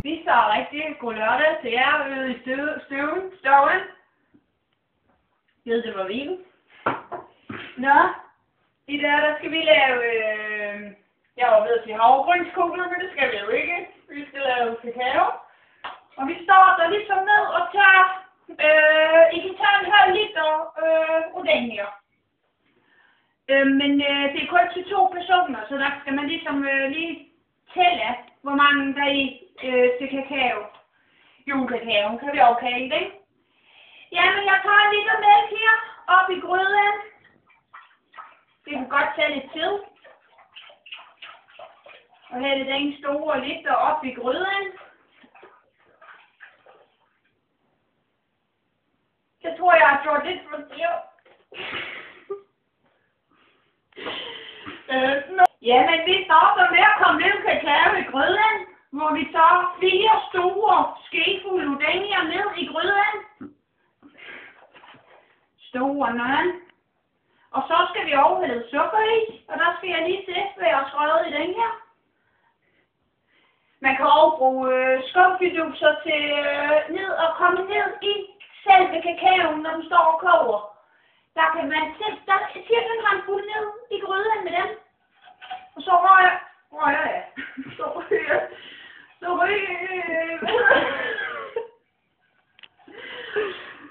Vi så rigtig god lørdag til jer ude i støven. Ved det var vin. Nå, i dag der skal vi lave, jeg var ved at sige havregrynskugler, men det skal vi jo ikke. Vi skal lave kakao. Og vi starter ligesom med at tage, I kan tage en halv liter rodenier. Men det er kun til 2 personer, så der skal man ligesom lige tælle, hvor mange der er i til kakao. Julekakaoen kan vi også kalde det, ikke? Jamen, jeg tager en liter mælk her op i gryden. Det kan godt tage lidt tid. Og hælde den store liter op i gryden. Jeg tror, jeg har gjort lidt for det. Jamen, vi starter med at komme lidt kakao i gryden, hvor vi tager 4 store skefulde rodenier ned i gryden. Store nøgen. Og så skal vi overhælde sukker i, og der skal jeg lige se, hvad jeg har skrevet i den her. Man kan også bruge skumfiduser til ned og komme ned i selve kakaoen, når den står og koger. Der kan man sætte, der cirka en håndfuld ned i gryden med dem. Og så rører jeg.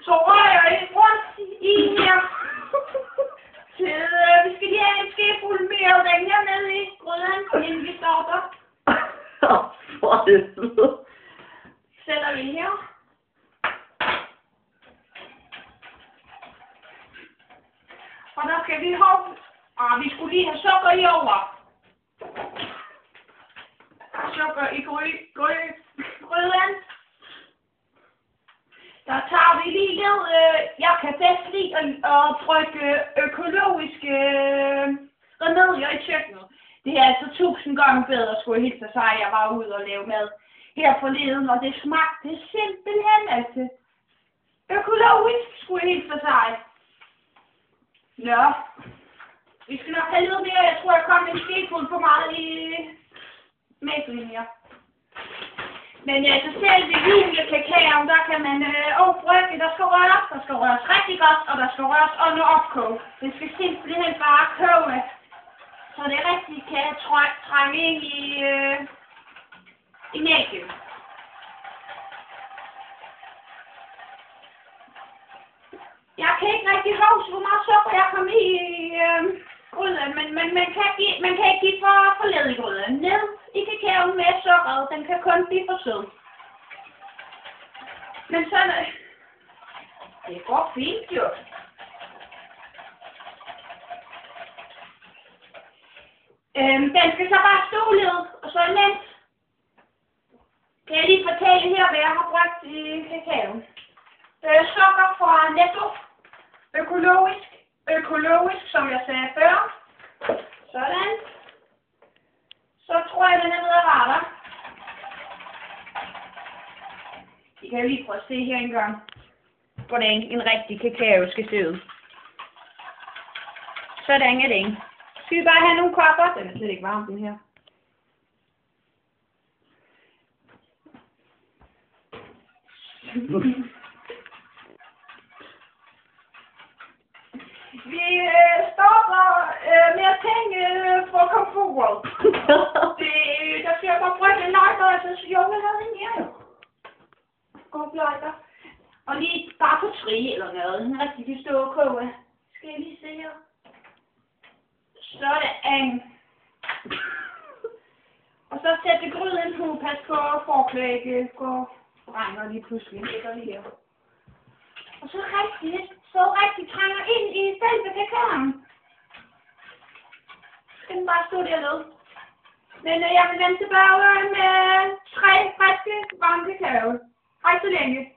Så rører jeg rundt i her. Til, vi skal lige have en skefuld mere af den her ned i gryden, inden vi starter. For helvede. Sætter vi her. Og der skal vi have, vi skulle lige have sukker i over. Sukker i gryden. Der tager vi lige lidt, jeg kan bedst lide at trykke økologiske remedier i køkkenet. Det er altså 1000 gange bedre, skulle jeg hilse sig, jeg var ude og lave mad her forleden, og det smagte simpelthen altså økologisk, skulle jeg hilse sig. Nå, vi skal nok have lidt mere, jeg tror jeg kom en skefuld for meget i mæslen her. Men altså selv ved julekakaoen, der kan man frygte, der skal røres rigtig godt, og der skal røres under opkog. Det skal simpelthen bare koge, så det rigtig kan trænge ind i mælken. Jeg kan ikke rigtig huske, hvor meget sukker jeg kom i gryden, men man kan ikke give for let i gryden. Ned i kakaoen med sukkeret, den kan kun blive for sød. Men sådan, det går fint jo. Den skal så bare stå lidt, og så imens kan jeg lige fortælle her, hvad jeg har brugt i kakaoen. Sukker fra Netto. Økologisk, som jeg sagde før. Sådan. Så tror jeg, den er ved at rette. I kan lige prøve at se her engang, hvordan en rigtig kakao skal se ud. Sådan er den. Skal vi bare have nogle kopper? Den er slet ikke varm, den her. Vi starter med at tænke for komfort. Der skal jeg bare brygge en lighter, og så siger jeg, hvad er det her? God lighter. Og lige bare på 3 eller noget. Den rigtig kan stå og koge. Skal jeg lige se her? Sådan. Og så sætte gryden på. Pas på forklæde. Gå brænder lige pludselig. Ligger lige her. Og så rigtig trænger ind i selve kakaoen. Skal den bare stå dernede. Men jeg vil vende tilbage med 3 friske varme kakao. Hej så længe.